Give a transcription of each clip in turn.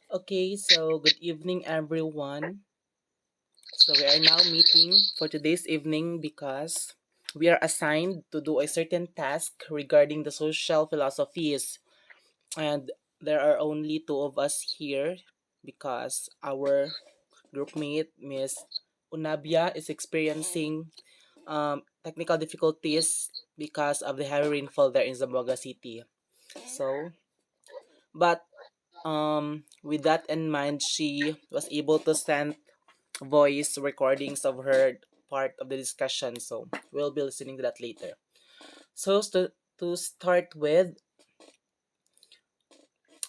Okay, so good evening, everyone. So we are now meeting for today's evening because we are assigned to do a certain task regarding the social philosophies. And there are only two of us here because our groupmate, Miss Unabia, is experiencing technical difficulties because of the heavy rainfall there in Zamboanga City. So, but with that in mind, she was able to send voice recordings of her part of the discussion. So we'll be listening to that later. So to start with,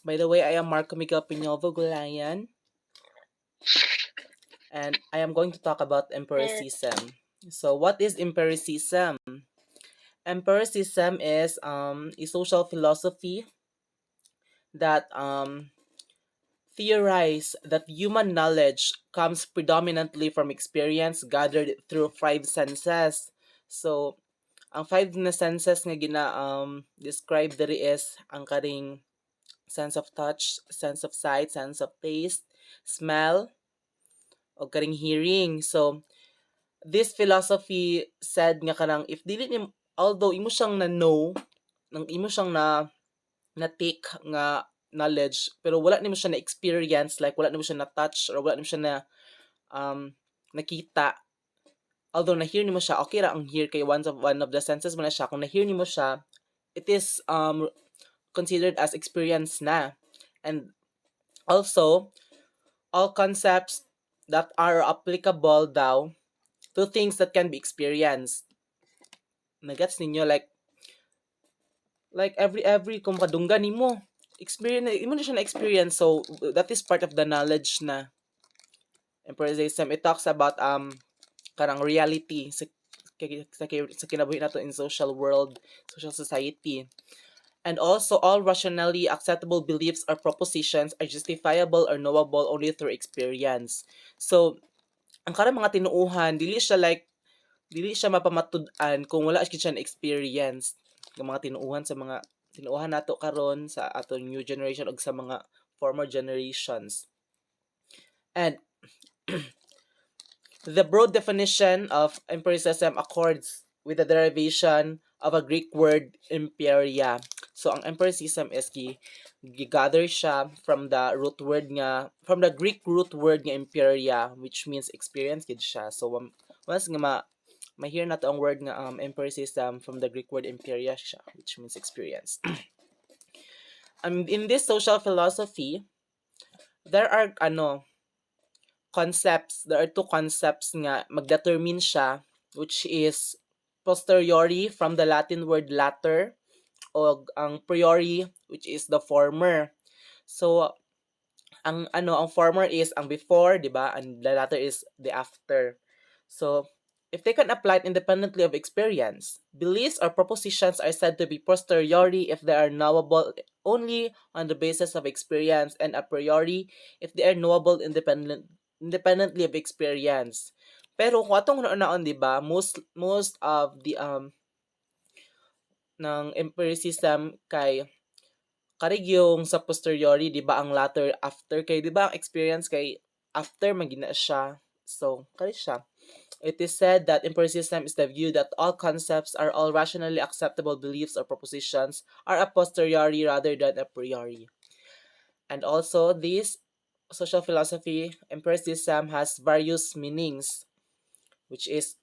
by the way, I am Marco Miguel Pinovo Gulayan, and I am going to talk about empiricism. So what is empiricism? Empiricism is a social philosophy that theorize that human knowledge comes predominantly from experience gathered through five senses. So, ang five na senses nga describe diri is ang karing sense of touch, sense of sight, sense of taste, smell, o karing hearing. So, this philosophy said nga kanang if dili ni although imo siyang na-know, nang imo siyang na-take nga knowledge, pero wala nimo siya na-experience, like wala nimo siya na-touch or wala nimo siya nakita. Although na-hear nimo siya, okay ra ang hear kay one of the senses mo na siya. Kung na-hear nimo siya, it is considered as experience na. And also, all concepts that are applicable daw to things that can be experienced. Nagets ninyo like every kung kadunggan nimo experience imo na siya na experience, so that is part of the knowledge na empiricism. It talks about karang reality sa kinabuhi nato in social world, social society. And also, all rationally acceptable beliefs or propositions are justifiable or knowable only through experience. So, ang karang mga tinuuhan, dili siya mapamatud-an kung wala siya na experience. Ang mga tinuuhan sa mga tinuuhan nato karon sa ato new generation ug sa mga former generations. And the broad definition of empiricism accords with the derivation of a Greek word imperia. So ang empiricism is gigather siya from the Greek root word nga imperia, which means experience gid siya. So once nga ma-hear na to ang word nga empiricism from the Greek word imperia siya, which means experience. In this social philosophy, there are there are two concepts nga magdetermine siya, which is posteriori from the Latin word latter, o ang priori, which is the former. So ang former is ang before, di ba? And the latter is the after. So if they can apply it independently of experience, beliefs or propositions are said to be posteriori if they are knowable only on the basis of experience, and a priori if they are knowable independently of experience. Pero kung atong naon, di ba, most of the ng empiricism kay karig yung sa posteriori, di ba, ang latter after, kay di ba ang experience kay after magina siya. So kari siya. It is said that empiricism is the view that all concepts are all rationally acceptable beliefs or propositions are a posteriori rather than a priori. And also, this social philosophy, empiricism, has various meanings, which is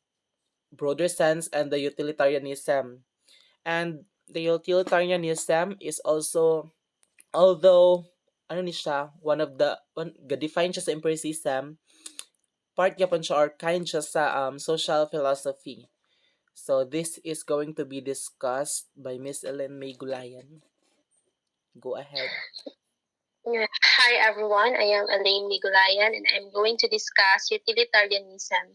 broader sense and the utilitarianism. And the utilitarianism is also, although ano ni siya, define siya sa empiricism, part niya pa siya or kind siya sa social philosophy. So this is going to be discussed by Miss Ellen May Gulayan. Go ahead. Hi everyone, I am Elaine Migulayan and I'm going to discuss utilitarianism.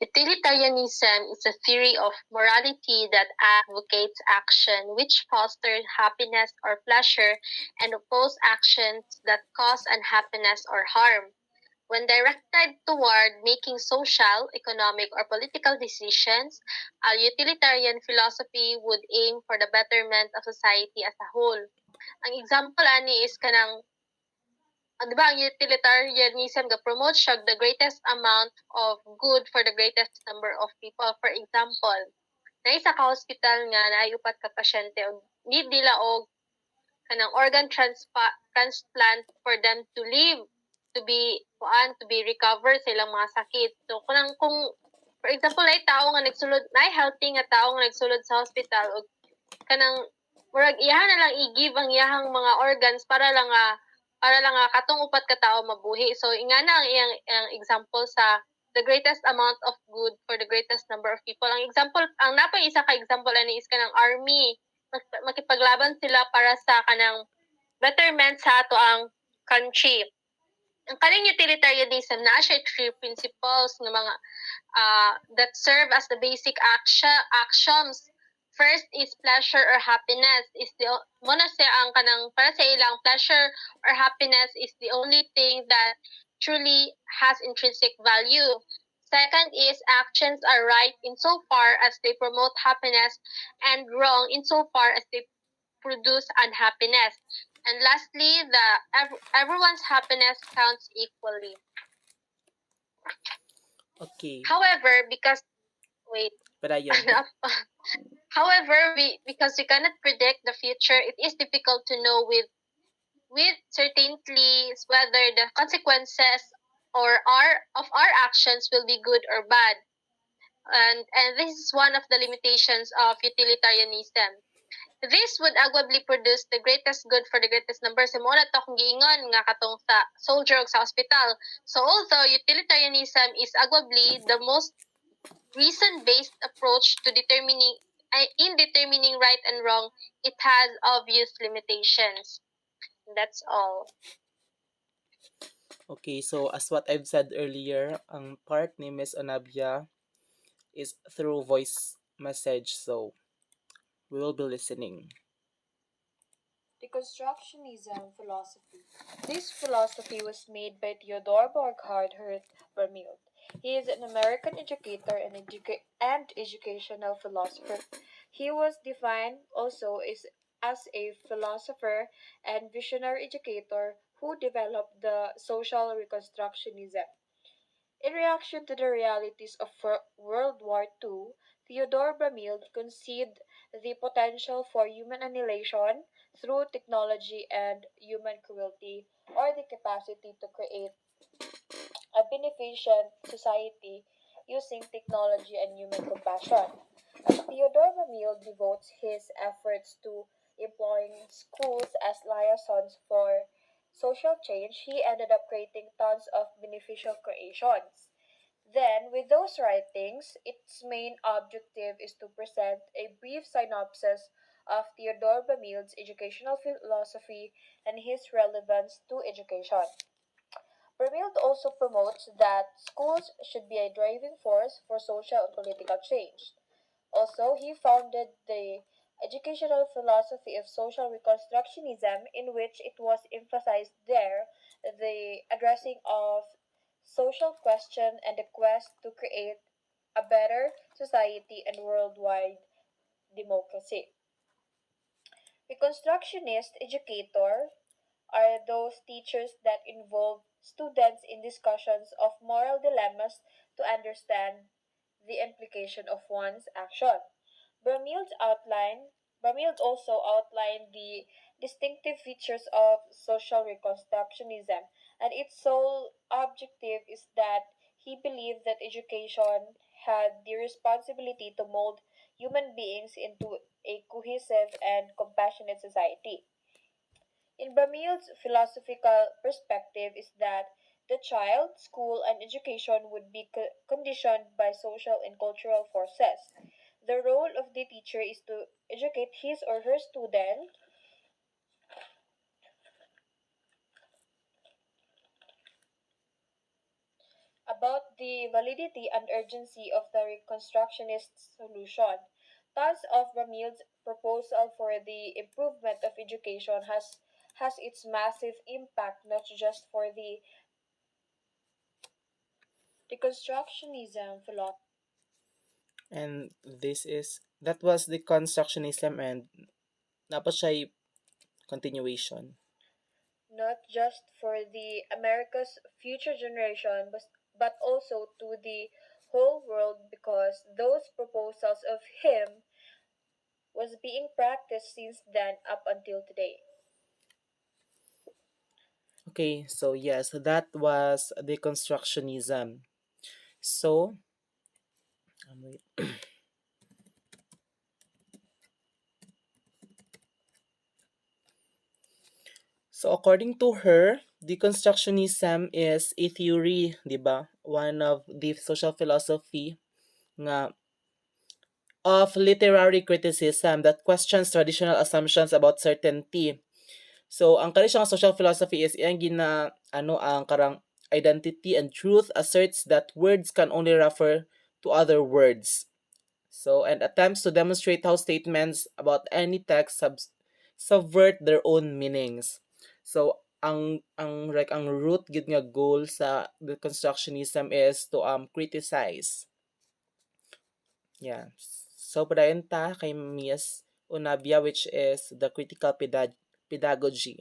Utilitarianism is a theory of morality that advocates action which fosters happiness or pleasure and opposes actions that cause unhappiness or harm. When directed toward making social, economic, or political decisions, a utilitarian philosophy would aim for the betterment of society as a whole. Ang example ani is kanang di ba ang utilitarianism ga promote siya the greatest amount of good for the greatest number of people. For example, na isa ka hospital nga na upat ka pasyente og need nila og kanang organ transplant for them to live, to be recover sa ilang mga sakit. So kung for example ay tao nga nagsulod, na healthy nga tao nga nagsulod sa hospital og kanang murag iyahan na lang i-give ang iyahang mga organs para lang nga katong upat ka tawo mabuhi. So ingana ang iyang example sa the greatest amount of good for the greatest number of people. Ang example, ang napay isa ka example ani is kanang army. Makipaglaban sila para sa kanang betterment sa ato ang country. Ang kaning utilitarianism na siya three principles ng mga that serve as the basic actions. First is pleasure or happiness. Is the mo na siya ang kanang para sa ilang pleasure or happiness is the only thing that truly has intrinsic value. Second is actions are right insofar as they promote happiness and wrong insofar as they produce unhappiness. And lastly, everyone's happiness counts equally. Okay. However, because wait, Padayon. however, because we cannot predict the future, it is difficult to know with certainty whether the consequences of our actions will be good or bad. And this is one of the limitations of utilitarianism. This would arguably produce the greatest good for the greatest number. Sa mo na to kung giingon nga katong sa soldier o sa hospital. So although utilitarianism is arguably the most reason-based approach to determining right and wrong, it has obvious limitations. That's all. Okay, so as what I've said earlier, ang part ni Miss Onabia is through voice message, so we will be listening. Deconstructionism philosophy. This philosophy was made by Theodore Burkhard Vermeulen. He is an American educator and educational philosopher. He was defined also as a philosopher and visionary educator who developed the social reconstructionism. In reaction to the realities of World War II, Theodore Bramil conceived the potential for human annihilation through technology and human cruelty, or the capacity to create a beneficent society using technology and human compassion. As Theodore Bramil devotes his efforts to employing schools as liaisons for social change, he ended up creating tons of beneficial creations. Then, with those writings, its main objective is to present a brief synopsis of Theodore Bamil's educational philosophy and his relevance to education. Bramil also promotes that schools should be a driving force for social and political change. Also, he founded the educational philosophy of social reconstructionism, in which it was emphasized there the addressing of social question and the quest to create a better society and worldwide democracy. Reconstructionist educator are those teachers that involve students in discussions of moral dilemmas to understand the implication of one's action. Bramild also outlined the distinctive features of social reconstructionism, and its sole objective is that he believed that education had the responsibility to mold human beings into a cohesive and compassionate society. In Bramil's philosophical perspective is that the child, school, and education would be conditioned by social and cultural forces. The role of the teacher is to educate his or her student about the validity and urgency of the Reconstructionist solution. Thus, of Bramil's proposal for the improvement of education has its massive impact not just for the deconstructionism philosophy. And that was the constructionism, and dapat siya continuation. not just for the America's future generation, but also to the whole world because those proposals of him was being practiced since then up until today. Okay, so yes, that was deconstructionism. So, wait. So according to her, deconstructionism is a theory, 'di ba? One of the social philosophy nga of literary criticism that questions traditional assumptions about certainty. So ang kani siyang social philosophy is iyang gina ang karang identity and truth asserts that words can only refer to other words. So and attempts to demonstrate how statements about any text subvert their own meanings. So ang root gid nga goal sa deconstructionism is to criticize. Yeah. So padayon ta kay Miss Unabia, which is the critical pedagogy.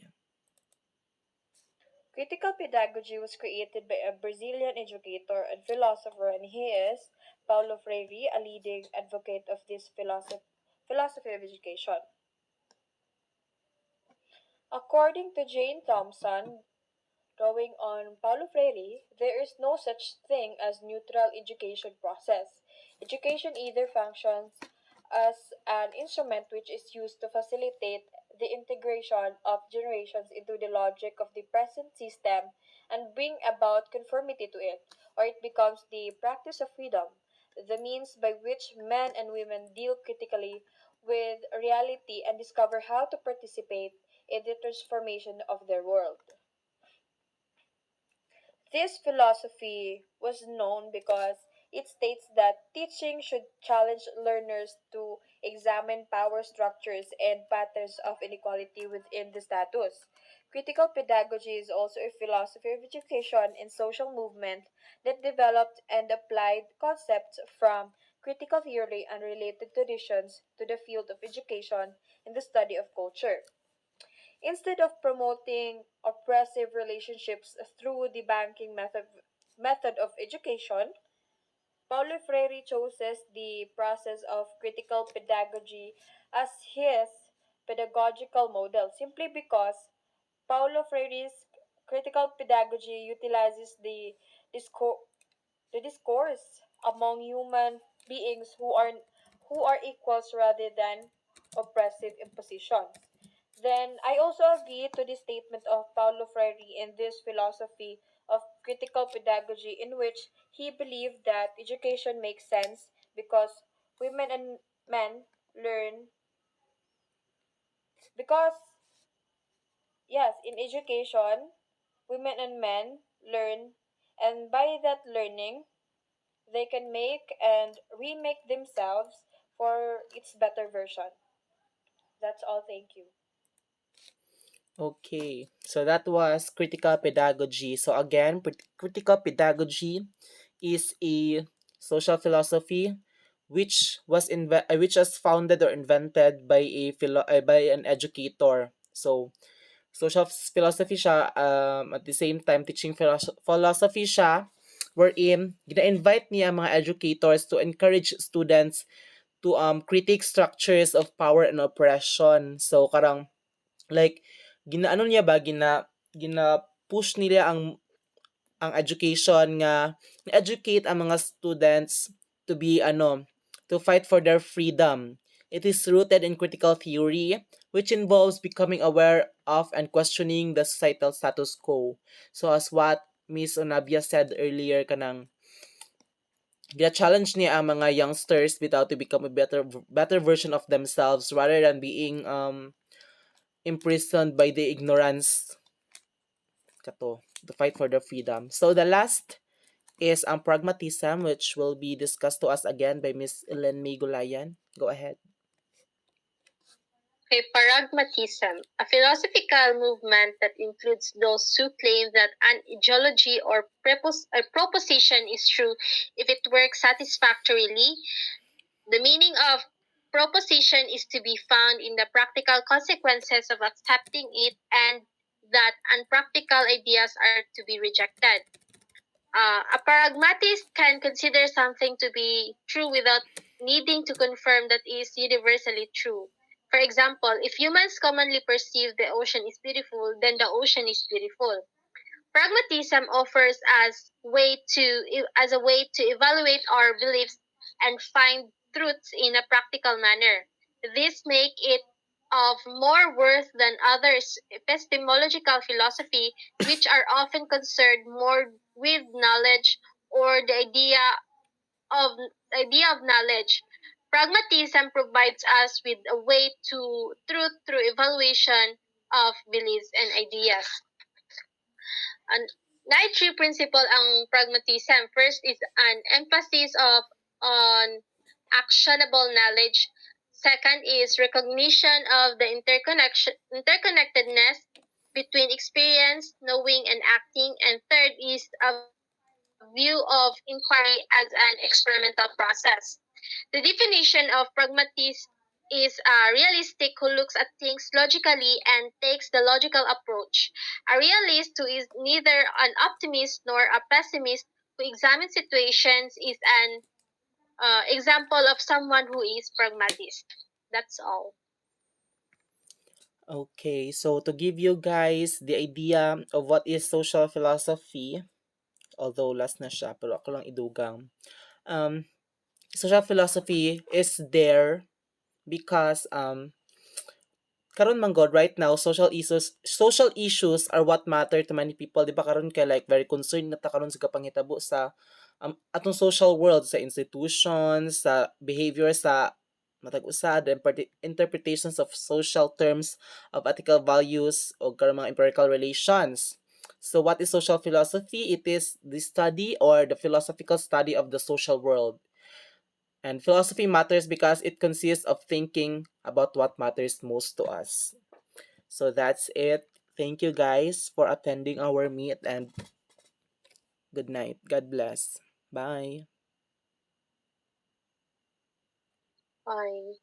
Critical pedagogy was created by a Brazilian educator and philosopher, and he is Paulo Freire, a leading advocate of this philosophy of education. According to Jane Thompson, drawing on Paulo Freire, there is no such thing as neutral education process. Education either functions as an instrument which is used to facilitate the integration of generations into the logic of the present system and bring about conformity to it, or it becomes the practice of freedom, the means by which men and women deal critically with reality and discover how to participate in the transformation of their world. This philosophy was known because it states that teaching should challenge learners to examine power structures and patterns of inequality within the status. Critical pedagogy is also a philosophy of education and social movement that developed and applied concepts from critical theory and related traditions to the field of education and the study of culture. Instead of promoting oppressive relationships through the method of education, Paulo Freire chooses the process of critical pedagogy as his pedagogical model simply because Paulo Freire's critical pedagogy utilizes the discourse among human beings who are equals rather than oppressive impositions. Then I also agree to the statement of Paulo Freire in this philosophy of critical pedagogy in which he believed that education makes sense because women and men learn because yes, in education women and men learn, and by that learning they can make and remake themselves for its better version. That's all. Thank you. Okay, so that was critical pedagogy. So again, critical pedagogy is a social philosophy which was founded or invented by by an educator. So social philosophy siya, at the same time teaching philosophy siya, wherein gina-invite niya ang mga educators to encourage students to critique structures of power and oppression. So karang like ginaano niya ba gina push nila ang education nga educate ang mga students to be to fight for their freedom. It is rooted in critical theory, which involves becoming aware of and questioning the societal status quo. So as what Miss Onabia said earlier, kanang challenge niya ang mga youngsters without to become a better version of themselves rather than being imprisoned by the ignorance kato to fight for their freedom. So the last is pragmatism, which will be discussed to us again by Miss Ellen May Gulayan. Go ahead. Okay, pragmatism, a philosophical movement that includes those who claim that an ideology or a proposition is true if it works satisfactorily. The meaning of proposition is to be found in the practical consequences of accepting it and that unpractical ideas are to be rejected. A pragmatist can consider something to be true without needing to confirm that it is universally true. For example, if humans commonly perceive the ocean is beautiful, then the ocean is beautiful. Pragmatism offers as a way to evaluate our beliefs and find truths in a practical manner. This make it of more worth than others epistemological philosophy, which are often concerned more with knowledge or the of idea of knowledge. Pragmatism provides us with a way to truth through evaluation of beliefs and ideas. An night tree principle ang pragmatism. First is an emphasis on actionable knowledge. Second is recognition of the interconnectedness between experience, knowing, and acting. And third is a view of inquiry as an experimental process. The definition of pragmatist is realistic who looks at things logically and takes the logical approach. A realist who is neither an optimist nor a pessimist who examines situations is an example of someone who is pragmatist. That's all. Okay, so to give you guys the idea of what is social philosophy, although last na siya, pero ako lang idugang. Um, Social philosophy is there because karon man god right now social issues are what matter to many people, di ba? Karon kay like very concerned na ta karon sa kapangitabo sa atong social world, sa institutions, sa behavior sa matag usa, the interpretations of social terms, of ethical values, o karon mga empirical relations. So what is social philosophy? It is the study or the philosophical study of the social world. And philosophy matters because it consists of thinking about what matters most to us. So that's it. Thank you guys for attending our meet, and good night. God bless. Bye. Bye.